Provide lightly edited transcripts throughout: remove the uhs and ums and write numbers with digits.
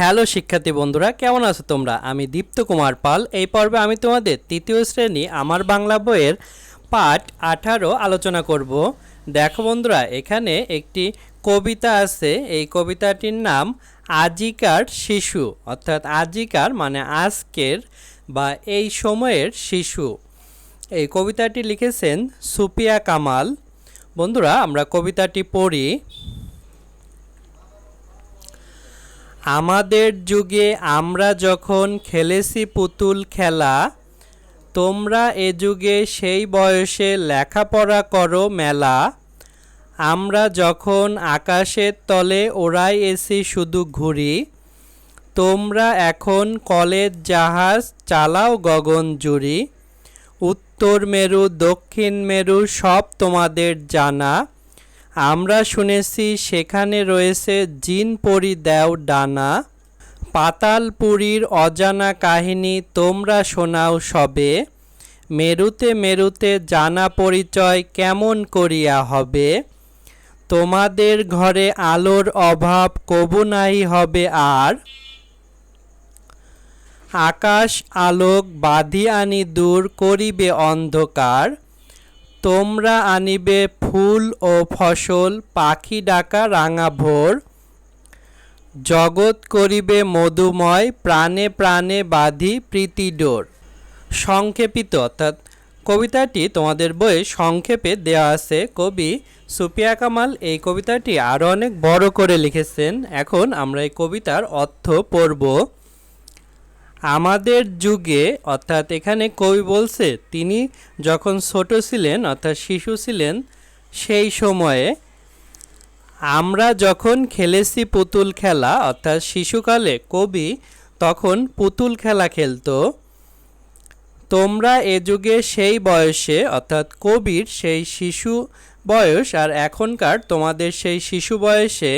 Hello শিক্ষার্থী বন্ধুরা, কেমন আছো তোমরা? আমি দীপ্ত কুমার পাল। এই পর্বে আমি তোমাদের তৃতীয় শ্রেণী আমার বাংলা বইয়ের পাঠ 18 আলোচনা করব। দেখো বন্ধুরা, এখানে একটি কবিতা আছে। এই কবিতাটির নাম আজিকার শিশু, অর্থাৎ আজিকার মানে আজকের বা এই সময়ের শিশু। এই কবিতাটি লিখেছেন সুপিয়া কামাল। বন্ধুরা, আমরা কবিতাটি পড়ি। আমাদের যুগে আমরা যখন খেলেছি পুতুল খেলা, তোমরা এ যুগে সেই বয়সে লেখাপড়া করো মেলা। আমরা যখন আকাশের তলে ওড়াই এসি শুধু ঘুরি, তোমরা এখন কলের জাহাজ চালাও গগন জুড়ি। উত্তর মেরু দক্ষিণ মেরু সব তোমাদের জানা, আমরা শুনেছি সেখানে রয়েছে জিন পরি দেও ডানা। পাতালপুরীর অজানা কাহিনী তোমরা শোনাও সবে, মেরুতে মেরুতে জানা পরিচয় কেমন করিয়া হবে। তোমাদের ঘরে আলোর অভাব কবু নাই হবে আর, আকাশ আলোক বাঁধি আনি দূর করিবে অন্ধকার। তোমরা আনিবে ফুল ও ফসল পাখি ডাকা রাঙা ভোর, জগৎ করিবে মধুময় প্রাণে প্রাণে বাঁধি প্রীতি ডোর। সংক্ষেপিত অর্থাৎ কবিতাটি তোমাদের বইয়ে সংক্ষেপে দেওয়া আছে। কবি সুপিয়া কামাল এই কবিতাটি আরও অনেক বড় করে লিখেছেন। এখন আমরা এই কবিতার অর্থ পড়ব। আমাদের যুগে, অর্থাৎ এখানে কবি বলছে তিনি যখন ছোট ছিলেন অর্থাৎ শিশু ছিলেন সেই সময়ে, আমরা যখন খেলেছি পুতুল খেলা অর্থাৎ শিশুকালে কবি তখন পুতুল খেলা খেলতো। তোমরা এ যুগে সেই বয়সে, অর্থাৎ কবির সেই শিশু বয়স আর এখনকার তোমাদের সেই শিশু বয়সে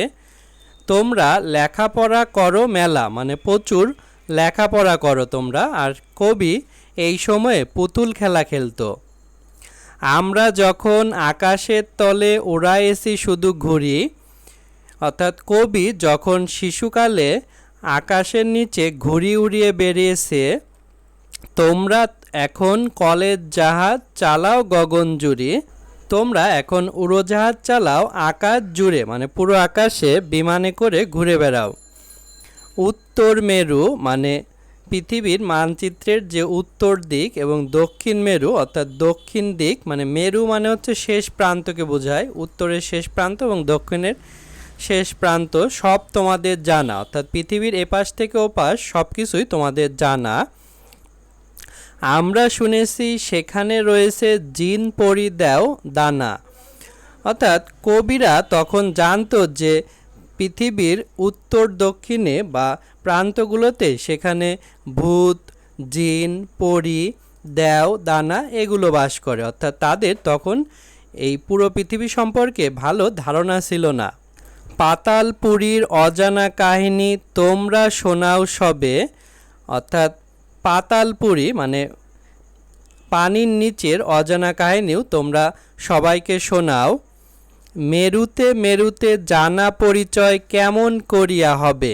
তোমরা লেখাপড়া করো মেলা, মানে প্রচুর লেখাপড়া করো তোমরা। আর কবি এই সময়ে পুতুল খেলা খেলতো। আমরা যখন আকাশের তলে উড়াইছি শুধু ঘুরি, অর্থাৎ কবি যখন শিশুকালে আকাশের নিচে ঘুড়ি উড়িয়ে বেরিয়েছে। তোমরা এখন কলের জাহাজ চালাও গগন জুড়ে, তোমরা এখন উড়োজাহাজ চালাও আকাশ জুড়ে, মানে পুরো আকাশে বিমানে করে ঘুরে বেড়াও। উত্তর মেরু মানে পৃথিবীর মানচিত্রের যে উত্তর দিক এবং দক্ষিণ মেরু অর্থাৎ দক্ষিণ দিক, মানে মেরু মানে হচ্ছে শেষ প্রান্তকে বোঝায়, উত্তরের শেষ প্রান্ত এবং দক্ষিণের শেষ প্রান্ত সব তোমাদের জানা, অর্থাৎ পৃথিবীর এপাশ থেকে ওপাশ সব কিছুই তোমাদের জানা। আমরা শুনেছি সেখানে রয়েছে জিন পরি দেও দানা, অর্থাৎ কবিরা তখন জানতো যে পৃথিবীর উত্তর দক্ষিণে বা প্রান্তগুলোতে সেখানে ভূত, জিন, পরি, দেও, দানা এগুলো বাস করে, অর্থাৎ তাদের তখন এই পুরো পৃথিবী সম্পর্কে ভালো ধারণা ছিল না। পাতালপুরীর অজানা কাহিনী তোমরা শোনাও সবে, অর্থাৎ পাতালপুরী মানে পানির নিচের অজানা কাহিনীও তোমরা সবাইকে শোনাও। মেরুতে মেরুতে জানা পরিচয় কেমন করিয়া হবে,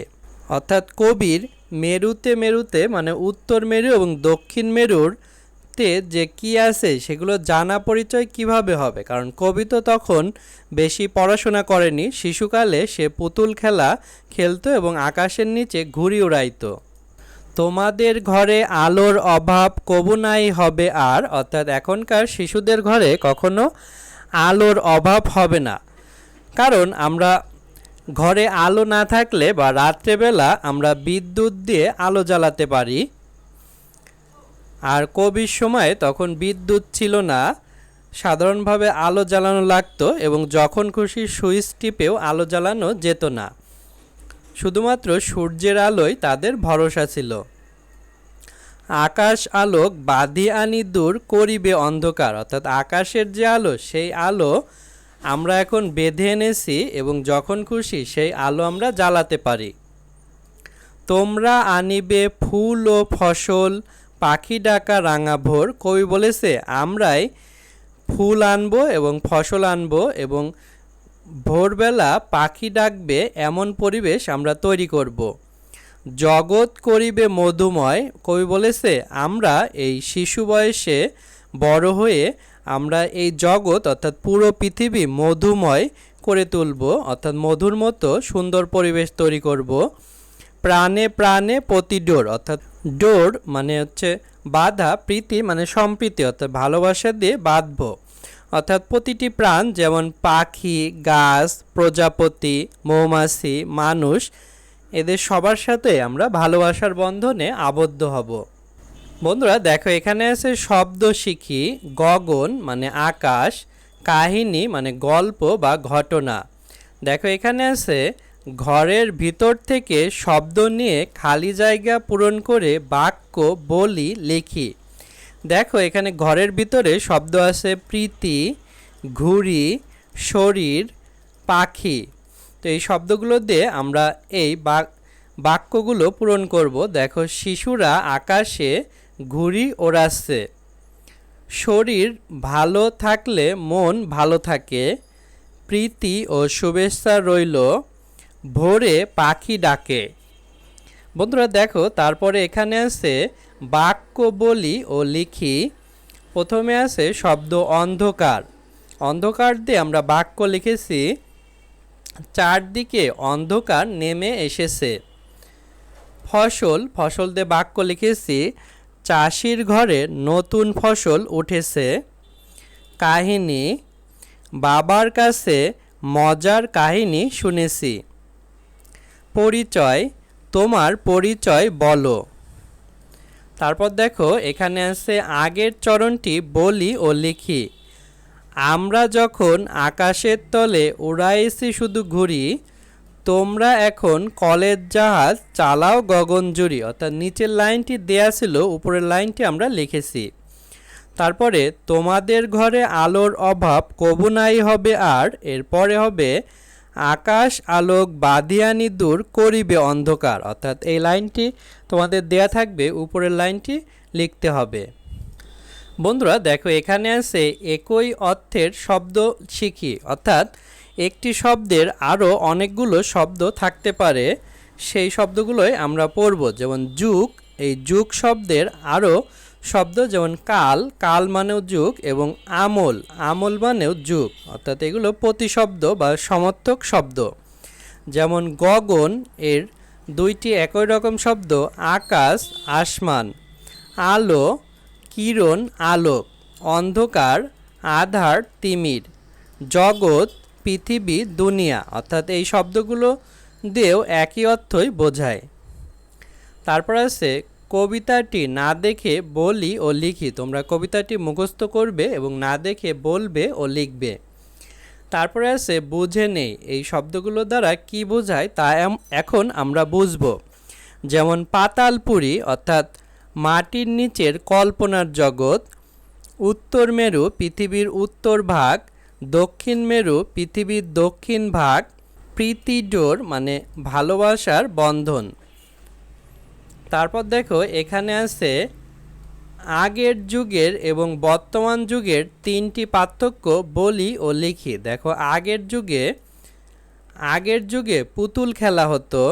অর্থাৎ কবির মেরুতে মেরুতে মানে উত্তর মেরু এবং দক্ষিণ মেরুর তে যে কি আছে সেগুলো জানা পরিচয় কিভাবে হবে, কারণ কবি তো তখন বেশি পড়াশোনা করেনি, শিশুকালে সে পুতুল খেলা খেলতো এবং আকাশের নিচে ঘুড়ি উড়াইতো। তোমাদের ঘরে আলোর অভাব কবু নাই হবে আর, অর্থাৎ এখনকার শিশুদের ঘরে কখনো আলোর অভাব হবে না, কারণ আমরা ঘরে আলো না থাকলে বা রাত্রেবেলা আমরা বিদ্যুৎ দিয়ে আলো জ্বালাতে পারি। আর কবির সময় তখন বিদ্যুৎ ছিল না, সাধারণভাবে আলো জ্বালানো লাগতো এবং যখন খুশি সুইচ টিপেও আলো জ্বালানো যেত না, শুধুমাত্র সূর্যের আলোয় তাদের ভরসা ছিল। আকাশ আলোক বাঁধি আনি দূর করিবে অন্ধকার, অর্থাৎ আকাশের যে আলো সেই আলো আমরা এখন বেঁধে এনেছি এবং যখন খুশি সেই আলো আমরা জ্বালাতে পারি। তোমরা আনিবে ফুল ও ফসল পাখি ডাকা রাঙা ভোর, কবি বলেছে আমরাই ফুল আনবো এবং ফসল আনবো এবং ভোরবেলা পাখি ডাকবে এমন পরিবেশ আমরা তৈরি করব। জগৎ করিবে মধুময়। কবি বলেছে আমরা এই শিশু বয়সে বড় হয়ে আমরা এই জগৎ অর্থাৎ পুরো পৃথিবী মধুময় করে তুলব, অর্থাৎ মধুর মতো সুন্দর পরিবেশ তৈরি করব। প্রাণে প্রাণে প্রতি ডোর, অর্থাৎ ডোর মানে হচ্ছে বাধা, প্রীতি মানে সম্প্রীতি অর্থাৎ ভালোবাসা দিয়ে বাঁধব। অর্থাৎ প্রতিটি প্রাণ যেমন পাখি, গাছ, প্রজাপতি, মৌমাছি, মানুষ, এদের সবার সাথে আমরা ভালোবাসার বন্ধনে আবদ্ধ হব। বন্ধুরা দেখো এখানে আছে শব্দ শিখি, গগন মানে আকাশ, কাহিনী মানে গল্প বা ঘটনা। দেখো এখানে আছে ঘরের ভিতর থেকে শব্দ নিয়ে খালি জায়গা পূরণ করে বাক্য বলি লিখি। দেখো এখানে ঘরের ভিতরে শব্দ আছে প্রীতি, ঘুড়ি, শরীর, পাখি। তো এই শব্দগুলো দিয়ে আমরা এই বাক্যগুলো পূরণ করব। দেখো শিশুরা আকাশে ঘুড়ি ওড়াচ্ছে। শরীর ভালো থাকলে মন ভালো থাকে। প্রীতি ও শুভেচ্ছা রইল, ভোরে পাখি ডাকে। বন্ধুরা দেখো তারপরে এখানে আছে বাক্য বলি ও লিখি। প্রথমে আছে শব্দ অন্ধকার। অন্ধকার দিয়ে আমরা বাক্য লিখেছি, চারদিকে অন্ধকার নেমে এসেছে। ফসল, ফসল দিয়ে বাক্য লিখেছি, চাষির ঘরে নতুন ফসল উঠেছে। কাহিনী, বাবার কাছে মজার কাহিনী শুনেছি। পরিচয়, তোমার পরিচয় বলো। তারপর দেখো এখানে আছে আগের চরণটি বলি ও লিখি। আমরা যখন আকাশের তলে উড়াইছি শুধু ঘুড়ি, তোমরা এখন কলের জাহাজ চালাও গগনজুড়ি। অর্থাৎ নিচের লাইনটি দেয়া ছিল, উপরের লাইনটি আমরা লিখেছি। তারপরে তোমাদের ঘরে আলোর অভাব কবু নাই হবে আর, এরপরে হবে আকাশ আলোক বাঁধিয়ানি দূর করিবে অন্ধকার। অর্থাৎ এই লাইনটি তোমাদের দেয়া থাকবে, উপরের লাইনটি লিখতে হবে। বন্ধুরা দেখো এখানে আছে একই অর্থের শব্দ শিখি। অর্থাৎ একটি শব্দের আরও অনেকগুলো শব্দ থাকতে পারে, সেই শব্দগুলোই আমরা পড়ব। যেমন যুগ, এই যুগ শব্দের আরও শব্দ যেমন কাল, কাল মানেও যুগ, এবং আমল, আমল মানেও যুগ। অর্থাৎ এগুলো প্রতিশব্দ বা সমর্থক শব্দ। যেমন গগন, এর দুইটি একই রকম শব্দ, আকাশ, আসমান। আলো, কিরণ, আলোক। অন্ধকার, আধার, তিমির। জগৎ, পৃথিবী, দুনিয়া। অর্থাৎ এই শব্দগুলো দিয়েও একই অর্থই বোঝায়। তারপর আছে কবিতাটি না দেখে বলি ও লিখি। তোমরা কবিতাটি মুখস্থ করবে এবং না দেখে বলবে ও লিখবে। তারপরে আছে বুঝে নেই। এই শব্দগুলো দ্বারা কি বোঝায় তা এখন আমরা বুঝব। যেমন পাতালপুরী অর্থাৎ মাটির নিচের কল্পনার জগৎ। উত্তর মেরু পৃথিবীর উত্তর ভাগ। দক্ষিণ মেরু পৃথিবীর দক্ষিণ ভাগ। প্রীতি ডোর মানে ভালোবাসার বন্ধন। তারপর দেখো এখানে আছে আগের যুগের এবং বর্তমান যুগের তিনটি পার্থক্য বলি ও লিখি। দেখো আগের যুগে পুতুল খেলা হতো।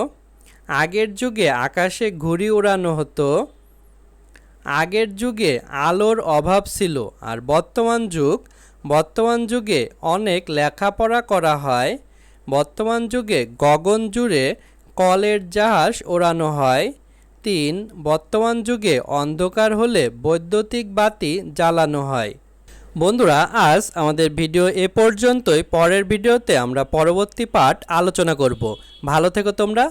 আগের যুগে আকাশে ঘুড়ি ওড়ানো হতো। আগের যুগে আলোর অভাব ছিল। আর বর্তমান যুগে অনেক লেখাপড়া করা হয়। বর্তমান যুগে গগন জুড়ে কলের জাহাজ ওড়ানো হয়। 3, বর্তমান যুগে অন্ধকার হলে বৈদ্যুতিক বাতি জ্বালানো হয়। বন্ধুরা আজ আমাদের ভিডিও এ পর্যন্তই। পরের ভিডিওতে আমরা পরবর্তী পাঠ আলোচনা করব। ভালো থেকো তোমরা।